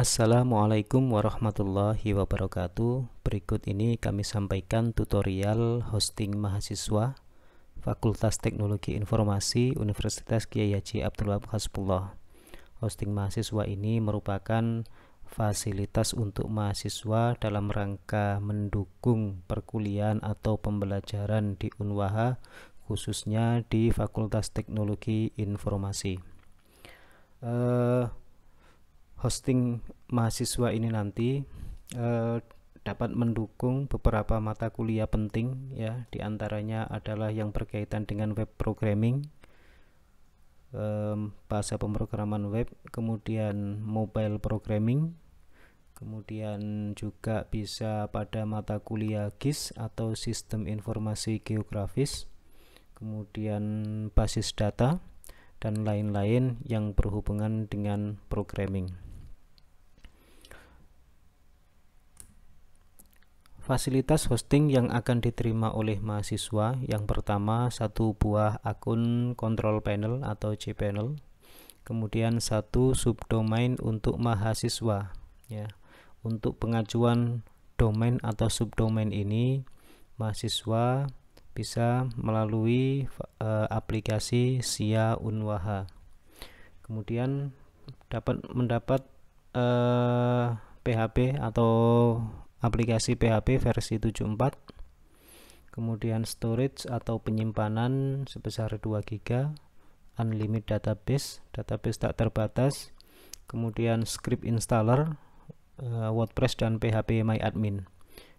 Assalamualaikum warahmatullahi wabarakatuh. Berikut ini kami sampaikan tutorial hosting mahasiswa Fakultas Teknologi Informasi Universitas Kyai Haji Abdul Wahab Hasbullah. Hosting mahasiswa ini merupakan fasilitas untuk mahasiswa dalam rangka mendukung perkuliahan atau pembelajaran di Unwaha, khususnya di Fakultas Teknologi Informasi. Hosting mahasiswa ini nanti dapat mendukung beberapa mata kuliah penting, ya, diantaranya adalah yang berkaitan dengan web programming, bahasa pemrograman web, kemudian mobile programming, kemudian juga bisa pada mata kuliah GIS atau Sistem Informasi Geografis, kemudian basis data, dan lain-lain yang berhubungan dengan programming. Fasilitas hosting yang akan diterima oleh mahasiswa, yang pertama satu buah akun control panel atau cPanel, kemudian satu subdomain untuk mahasiswa, ya. Untuk pengajuan domain atau subdomain ini mahasiswa bisa melalui aplikasi SIA Unwaha. Kemudian mendapat PHP atau aplikasi PHP versi 74, kemudian storage atau penyimpanan sebesar 2 GB, unlimited database tak terbatas, kemudian script installer, WordPress dan PHP MyAdmin,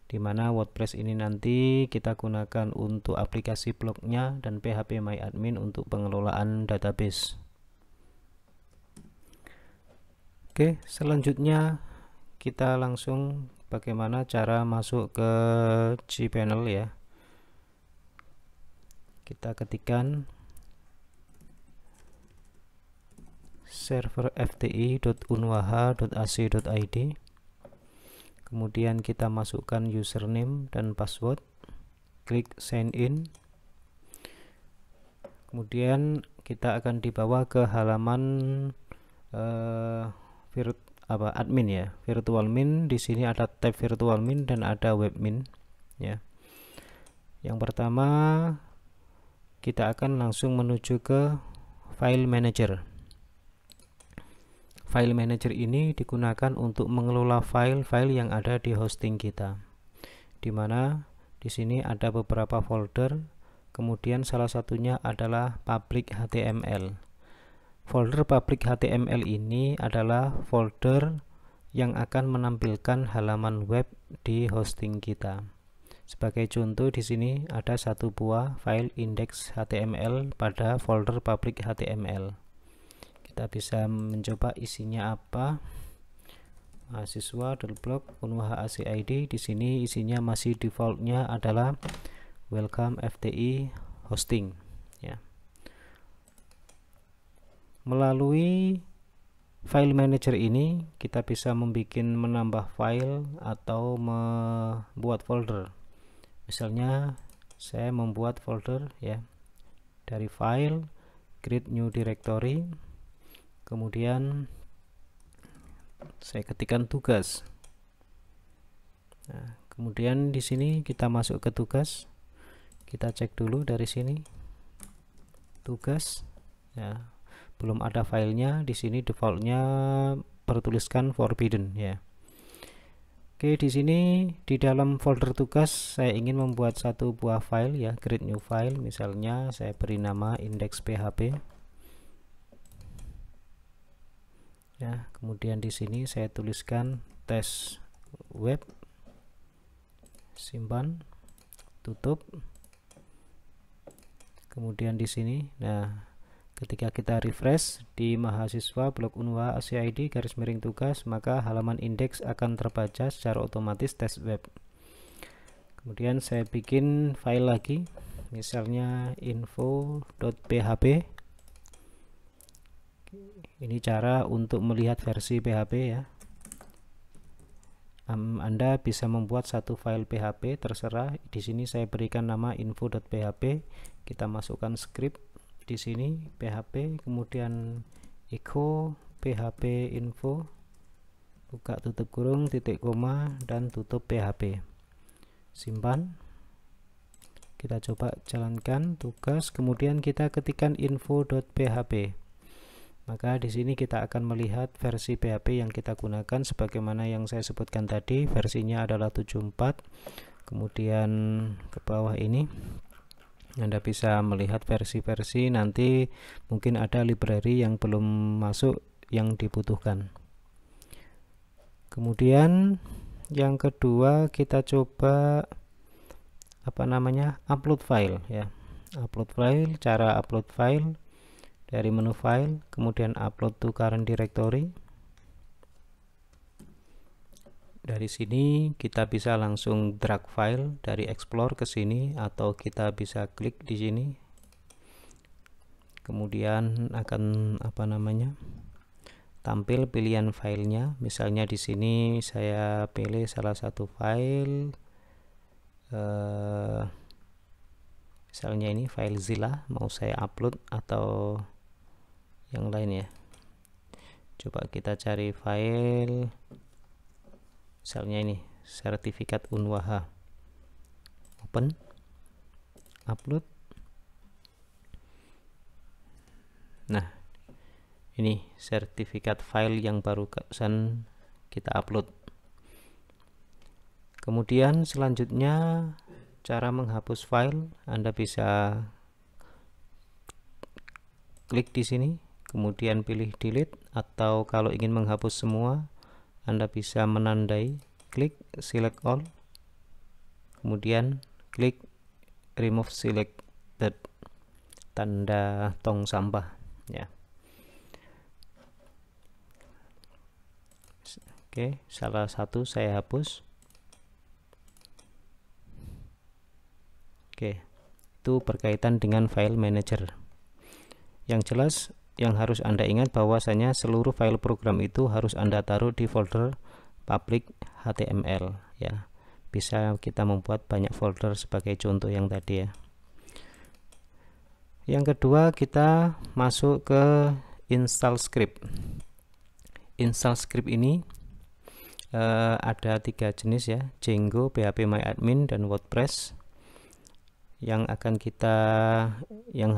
di mana WordPress ini nanti kita gunakan untuk aplikasi blognya dan PHP MyAdmin untuk pengelolaan database. Oke, selanjutnya kita langsung bagaimana cara masuk ke cPanel, ya. Kita ketikkan server fti.unwaha.ac.id, kemudian kita masukkan username dan password, klik sign in, kemudian kita akan dibawa ke halaman admin, ya, virtualmin. Di sini ada tab virtualmin dan ada webmin, ya. Yang pertama kita akan langsung menuju ke file manager. File manager ini digunakan untuk mengelola file-file yang ada di hosting kita, di mana di sini ada beberapa folder, kemudian salah satunya adalah public HTML. Folder public HTML ini adalah folder yang akan menampilkan halaman web di hosting kita. Sebagai contoh, di sini ada satu buah file index HTML pada folder public HTML. Kita bisa mencoba isinya apa. Mahasiswa.blog Unwaha AC.id. Di sini isinya masih defaultnya adalah welcome FTI hosting, ya. Melalui file manager ini kita bisa menambah file atau membuat folder. Misalnya saya membuat folder, ya, dari file, create new directory, kemudian saya ketikkan tugas. Nah, kemudian di sini kita masuk ke tugas. Kita cek dulu dari sini tugas, ya. Belum ada filenya. Di sini defaultnya bertuliskan forbidden, ya. Oke, di sini di dalam folder tugas saya ingin membuat satu buah file, ya, create new file. Misalnya saya beri nama index.php, ya. Kemudian di sini saya tuliskan test web, simpan, tutup. Kemudian di sini, nah, ketika kita refresh di mahasiswa blog Unwaha AC.id _tugas, maka halaman indeks akan terbaca secara otomatis test web. Kemudian saya bikin file lagi, misalnya info.php. Ini cara untuk melihat versi PHP, ya. Anda bisa membuat satu file PHP terserah. Di sini saya berikan nama info.php. Kita masukkan script di sini PHP, kemudian echo php info, buka tutup kurung, titik koma, dan tutup PHP. Simpan. Kita coba jalankan tugas, kemudian kita ketikkan info.php. Maka di sini kita akan melihat versi PHP yang kita gunakan sebagaimana yang saya sebutkan tadi, versinya adalah 74. Kemudian ke bawah ini Anda bisa melihat versi-versi, nanti mungkin ada library yang belum masuk yang dibutuhkan. Kemudian yang kedua kita coba upload file ya. Upload file, cara upload file dari menu file, kemudian upload to current directory. Dari sini kita bisa langsung drag file dari explore ke sini, atau kita bisa klik di sini. Kemudian akan tampil pilihan filenya. Misalnya di sini saya pilih salah satu file, misalnya ini file Zilla, mau saya upload atau yang lain ya. Coba kita cari file, misalnya ini sertifikat Unwaha. Open, upload. Nah, ini sertifikat file yang barusan kita upload. Kemudian selanjutnya cara menghapus file, Anda bisa klik di sini, kemudian pilih delete, atau kalau ingin menghapus semua Anda bisa menandai, klik select all, kemudian klik remove selected, tanda tong sampah ya. Oke, salah satu saya hapus. Oke, itu berkaitan dengan file manager. Yang jelas yang harus Anda ingat bahwasanya seluruh file program itu harus Anda taruh di folder public HTML ya. Bisa kita membuat banyak folder sebagai contoh yang tadi ya. Yang kedua kita masuk ke install script. Install script ini ada 3 jenis ya, Django, phpMyAdmin, dan WordPress. Yang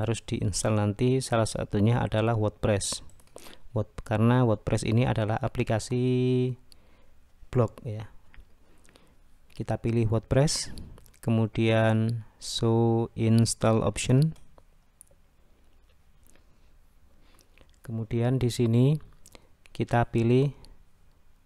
harus diinstal nanti salah satunya adalah WordPress. Karena WordPress ini adalah aplikasi blog ya. Kita pilih WordPress, kemudian show install option. Kemudian di sini kita pilih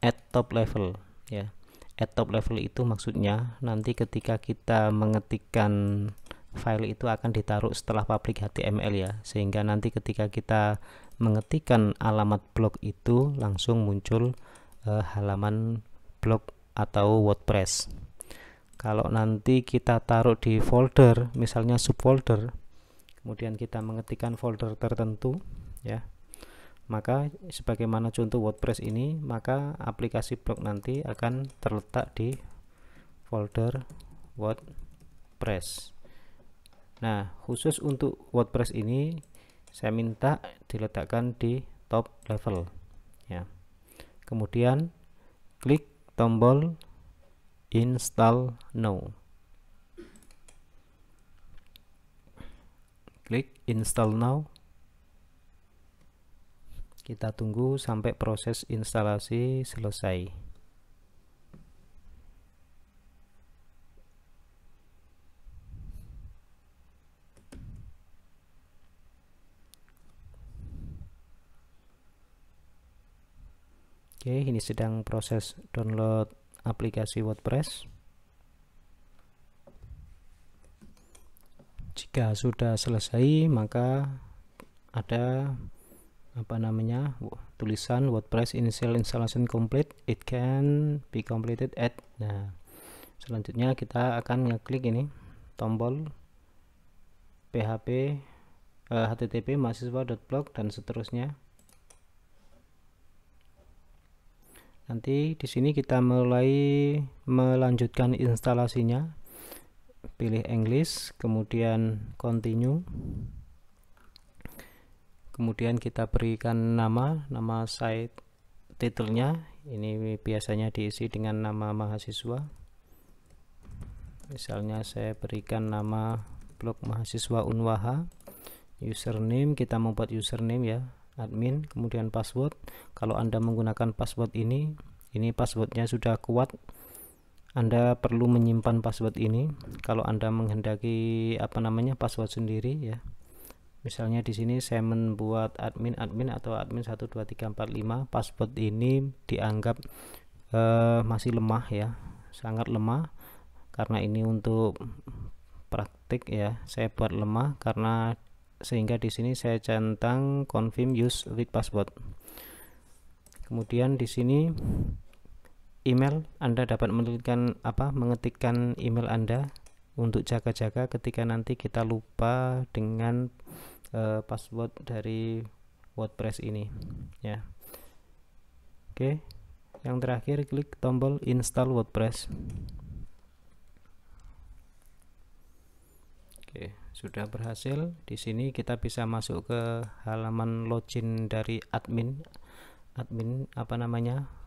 add top level ya. Add top level itu maksudnya nanti ketika kita mengetikkan file itu akan ditaruh setelah public HTML ya, sehingga nanti ketika kita mengetikkan alamat blog itu langsung muncul halaman blog atau WordPress. Kalau nanti kita taruh di folder, misalnya subfolder, kemudian kita mengetikkan folder tertentu ya, maka sebagaimana contoh WordPress ini, maka aplikasi blog nanti akan terletak di folder WordPress. Nah, khusus untuk WordPress ini saya minta diletakkan di top level ya. Kemudian klik tombol install now. Klik install now. Kita tunggu sampai proses instalasi selesai. Oke, ini sedang proses download aplikasi WordPress. Jika sudah selesai, maka ada tulisan WordPress initial installation complete, it can be completed at. Nah, selanjutnya kita akan ngeklik ini tombol php http mahasiswa.blog dan seterusnya. Nanti di sini kita mulai melanjutkan instalasinya. Pilih English, kemudian continue. Kemudian kita berikan nama site Titelnya ini biasanya diisi dengan nama mahasiswa. Misalnya saya berikan nama blog mahasiswa Unwaha. Username, kita membuat username ya, admin, kemudian password. Kalau Anda menggunakan password ini passwordnya sudah kuat, Anda perlu menyimpan password ini. Kalau Anda menghendaki password sendiri ya, misalnya di sini saya membuat admin atau admin 12345, password ini dianggap masih lemah ya, sangat lemah, karena ini untuk praktik ya, saya buat lemah karena sehingga di sini saya centang confirm use with password. Kemudian di sini email, Anda dapat mengetikkan email Anda untuk jaga-jaga ketika nanti kita lupa dengan password dari WordPress ini ya. Oke, yang terakhir klik tombol install WordPress. Oke, sudah berhasil. Di sini kita bisa masuk ke halaman login dari admin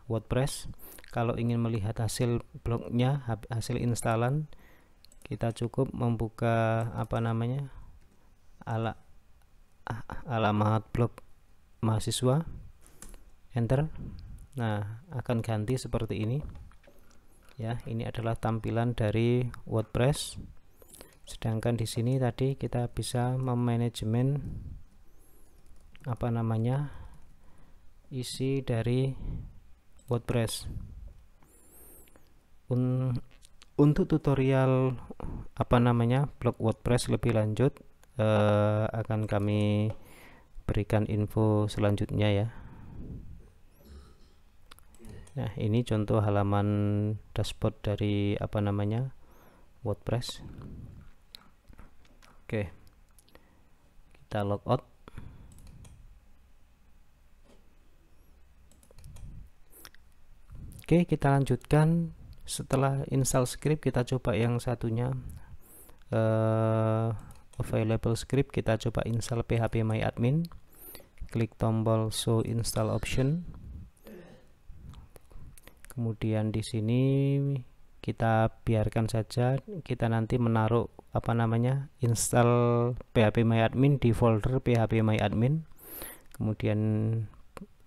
WordPress. Kalau ingin melihat hasil blognya, hasil instalan, kita cukup membuka alamat blog mahasiswa, enter. Nah, akan ganti seperti ini ya. Ini adalah tampilan dari WordPress. Sedangkan di sini tadi kita bisa memanajemen isi dari WordPress. Untuk tutorial blog WordPress lebih lanjut akan kami berikan info selanjutnya ya. Nah, ini contoh halaman dashboard dari WordPress. Oke, kita logout. Oke, kita lanjutkan. Setelah install script, kita coba yang satunya, available script. Kita coba install phpMyAdmin. Klik tombol show install option. Kemudian di sini kita biarkan saja, kita nanti menaruh install phpMyAdmin di folder phpMyAdmin. Kemudian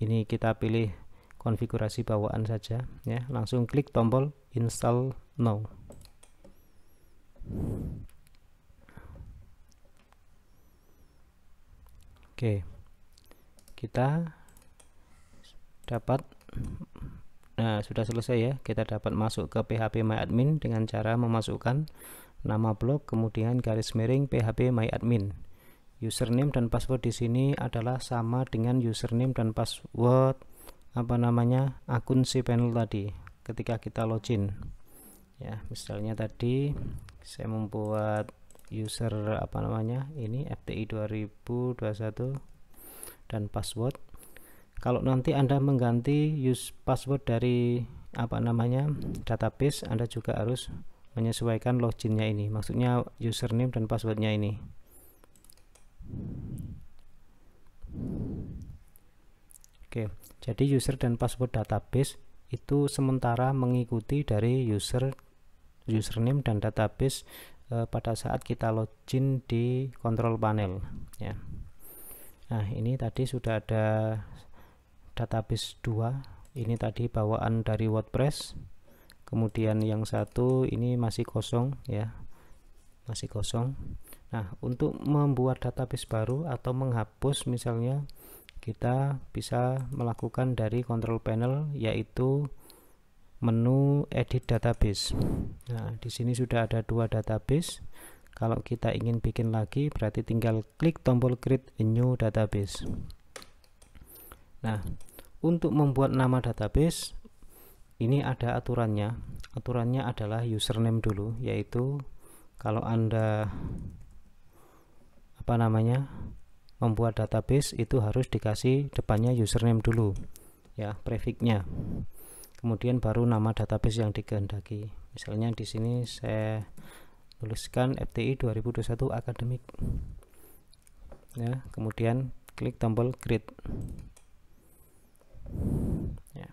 ini kita pilih konfigurasi bawaan saja ya, langsung klik tombol install now. Oke, kita dapat, nah sudah selesai ya, kita dapat masuk ke phpMyAdmin dengan cara memasukkan nama blog, kemudian garis miring phpMyAdmin. Username dan password di sini adalah sama dengan username dan password akun cPanel tadi ketika kita login ya. Misalnya tadi saya membuat user ini FTI 2021 dan password. Kalau nanti Anda mengganti password dari database, Anda juga harus menyesuaikan loginnya ini, maksudnya username dan passwordnya ini. Oke, jadi user dan password database itu sementara mengikuti dari username dan database pada saat kita login di control panel ya. Nah, ini tadi sudah ada database 2, ini tadi bawaan dari WordPress. Kemudian yang satu ini masih kosong ya, masih kosong. Nah, untuk membuat database baru atau menghapus misalnya, kita bisa melakukan dari control panel, yaitu menu edit database. Nah, di sini sudah ada 2 database. Kalau kita ingin bikin lagi, berarti tinggal klik tombol create a new database. Nah, untuk membuat nama database ini ada aturannya. Aturannya adalah username dulu, yaitu kalau Anda membuat database itu harus dikasih depannya username dulu ya, prefixnya. Kemudian baru nama database yang dikehendaki. Misalnya di sini saya tuliskan FTI 2021 akademik ya, kemudian klik tombol create ya.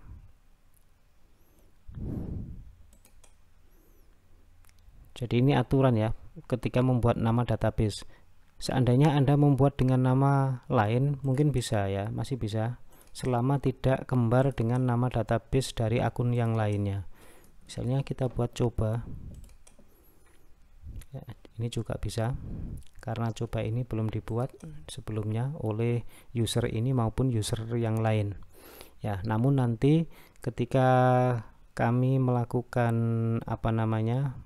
Jadi ini aturan ya ketika membuat nama database. Seandainya Anda membuat dengan nama lain mungkin bisa ya, masih bisa, selama tidak kembar dengan nama database dari akun yang lainnya. Misalnya kita buat coba ya, ini juga bisa, karena coba ini belum dibuat sebelumnya oleh user ini maupun user yang lain ya. Namun nanti ketika kami melakukan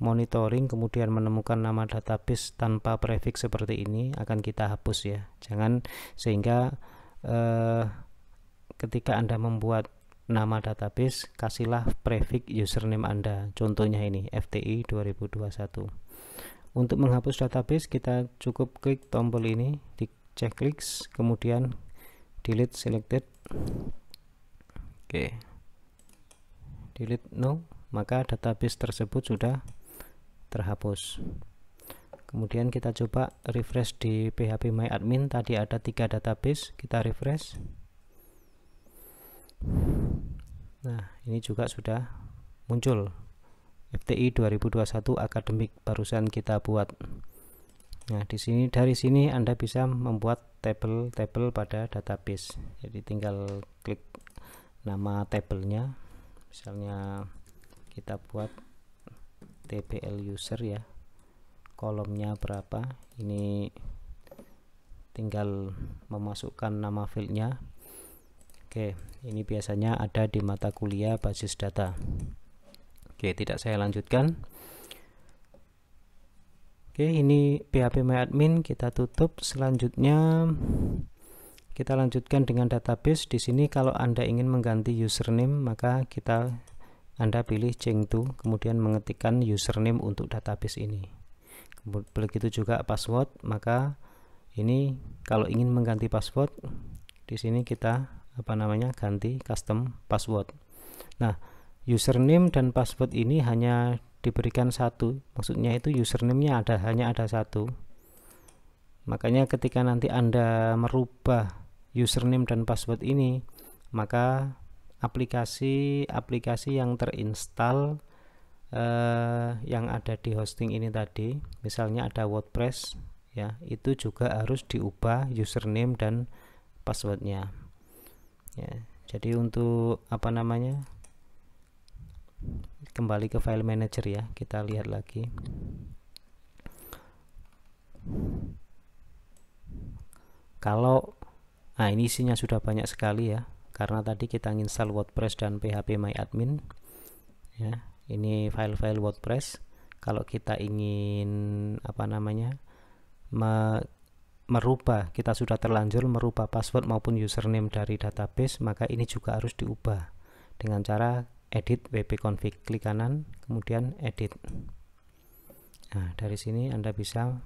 monitoring kemudian menemukan nama database tanpa prefix seperti ini, akan kita hapus ya. Jangan, sehingga ketika Anda membuat nama database kasihlah prefix username Anda. Contohnya ini FTI 2021. Untuk menghapus database kita cukup klik tombol ini di checklist, kemudian delete selected. Oke. Delete no, maka database tersebut sudah terhapus. Kemudian kita coba refresh di phpMyAdmin. Tadi ada 3 database, kita refresh. Nah, ini juga sudah muncul FTI 2021 akademik barusan kita buat. Nah, dari sini Anda bisa membuat tabel-tabel pada database. Jadi tinggal klik nama tabelnya. Misalnya kita buat tbl user ya, kolomnya berapa, ini tinggal memasukkan nama fieldnya. Oke, ini biasanya ada di mata kuliah basis data. Oke, tidak saya lanjutkan. Oke, ini phpMyAdmin kita tutup. Selanjutnya kita lanjutkan dengan database. Di sini kalau Anda ingin mengganti username, maka Anda pilih change to, kemudian mengetikkan username untuk database ini. Begitu juga password, maka ini kalau ingin mengganti password, di sini kita ganti custom password. Nah, username dan password ini hanya diberikan satu, maksudnya itu username-nya hanya ada satu. Makanya ketika nanti Anda merubah username dan password ini, maka aplikasi yang terinstall yang ada di hosting ini tadi, misalnya ada WordPress ya, itu juga harus diubah username dan passwordnya ya. Jadi untuk kembali ke file manager ya, kita lihat lagi. Ini isinya sudah banyak sekali ya, karena tadi kita install WordPress dan phpMyAdmin ya. Ini file-file WordPress. Kalau kita ingin merubah, kita sudah terlanjur merubah password maupun username dari database, maka ini juga harus diubah dengan cara edit wp-config, klik kanan kemudian edit. Nah, dari sini Anda bisa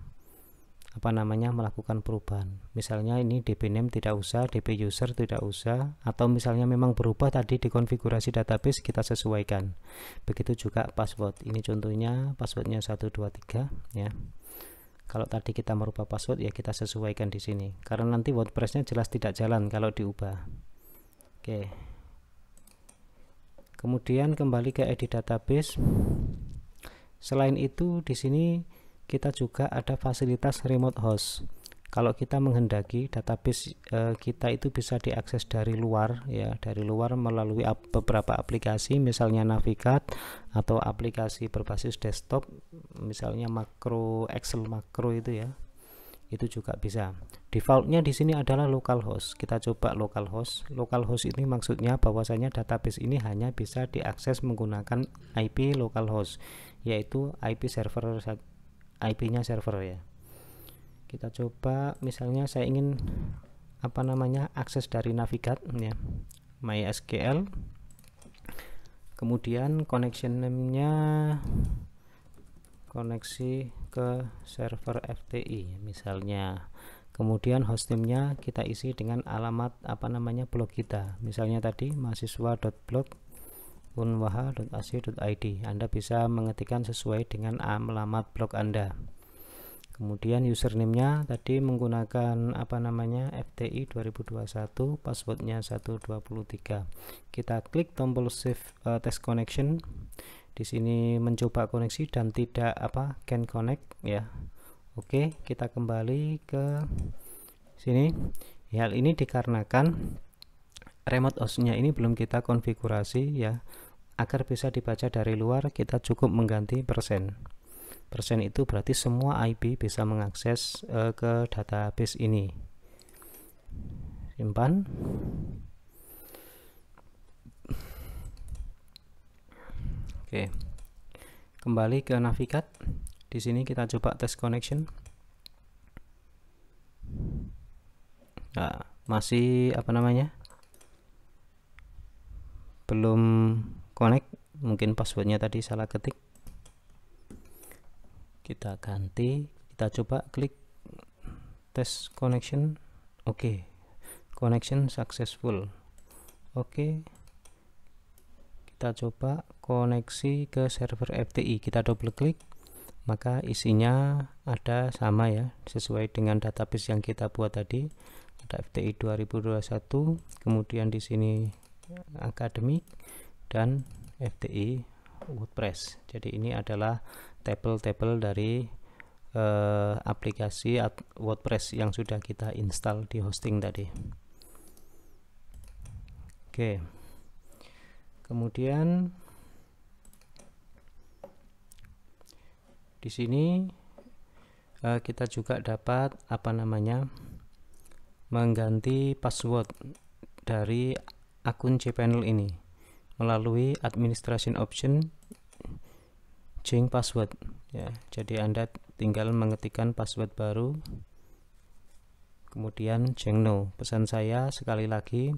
melakukan perubahan. Misalnya ini db name tidak usah, db user tidak usah, atau misalnya memang berubah tadi di konfigurasi database, kita sesuaikan. Begitu juga password. Ini contohnya passwordnya 123 ya. Kalau tadi kita merubah password ya kita sesuaikan di sini, karena nanti WordPress-nya jelas tidak jalan kalau diubah. Oke. Kemudian kembali ke edit database. Selain itu di sini kita juga ada fasilitas remote host. Kalau kita menghendaki database kita itu bisa diakses dari luar ya, dari luar melalui beberapa aplikasi, misalnya Navigat atau aplikasi berbasis desktop, misalnya makro Excel makro itu ya, itu juga bisa. Defaultnya di sini adalah localhost. Kita coba localhost. Localhost ini maksudnya bahwasanya database ini hanya bisa diakses menggunakan IP localhost, yaitu IP-nya server ya. Kita coba, misalnya saya ingin akses dari Navigat ya, MySQL, kemudian connection name-nya koneksi ke server FTI misalnya, kemudian hostname-nya kita isi dengan alamat blog kita, misalnya tadi mahasiswa.blog unwaha.ac.id. Anda bisa mengetikkan sesuai dengan alamat blog Anda. Kemudian username-nya tadi menggunakan FTI 2021, passwordnya 123. Kita klik tombol save test connection. di sini mencoba koneksi dan tidak can connect ya. Oke, kita kembali ke sini. Hal ini dikarenakan remote hostnya ini belum kita konfigurasi ya. Agar bisa dibaca dari luar, kita cukup mengganti persen. Persen itu berarti semua IP bisa mengakses ke database ini. Simpan. Oke. Kembali ke Navigat. Di sini kita coba test connection. Nah, masih belum connect, mungkin passwordnya tadi salah ketik. Kita ganti, kita coba klik test connection. Oke, connection successful. Oke, kita coba koneksi ke server FTI, kita double klik, maka isinya ada sama ya, sesuai dengan database yang kita buat tadi. Ada FTI 2021, kemudian di sini akademik dan FTI WordPress. Jadi ini adalah tabel-tabel dari aplikasi WordPress yang sudah kita install di hosting tadi. Oke. Kemudian di sini kita juga dapat mengganti password dari akun cPanel ini melalui administration option change password ya. Jadi Anda tinggal mengetikkan password baru, kemudian change no. Pesan saya sekali lagi,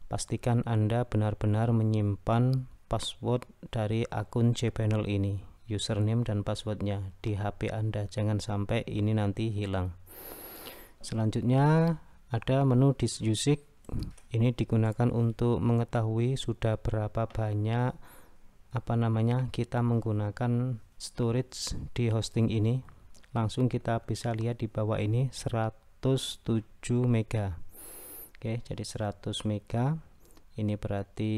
pastikan Anda benar-benar menyimpan password dari akun cPanel ini, username dan passwordnya di HP Anda, jangan sampai ini nanti hilang. Selanjutnya ada menu disusing. Ini digunakan untuk mengetahui sudah berapa banyak kita menggunakan storage di hosting ini. Langsung kita bisa lihat di bawah ini 107 mega. Oke, jadi 100 mega ini berarti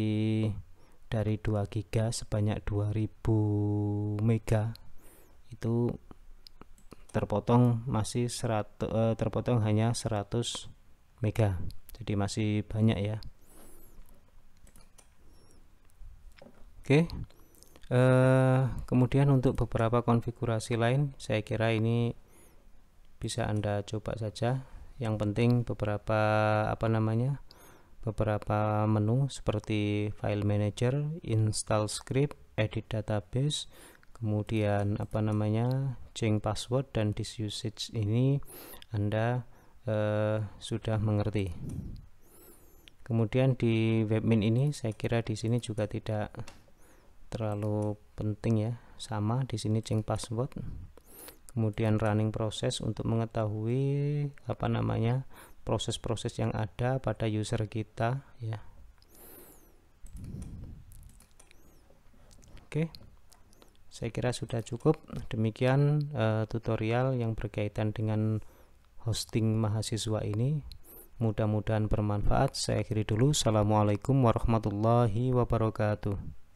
dari 2 giga sebanyak 2000 mega itu terpotong hanya 100 mega. Jadi masih banyak ya. Oke. Kemudian untuk beberapa konfigurasi lain, saya kira ini bisa Anda coba saja. Yang penting beberapa menu seperti file manager, install script, edit database, kemudian change password dan disusage ini Anda sudah mengerti. Kemudian di webmin ini saya kira di sini juga tidak terlalu penting ya, sama di sini change password, kemudian running proses untuk mengetahui proses-proses yang ada pada user kita ya. Oke, saya kira sudah cukup. Demikian tutorial yang berkaitan dengan hosting mahasiswa ini. Mudah-mudahan bermanfaat. Saya akhiri dulu. Assalamualaikum warahmatullahi wabarakatuh.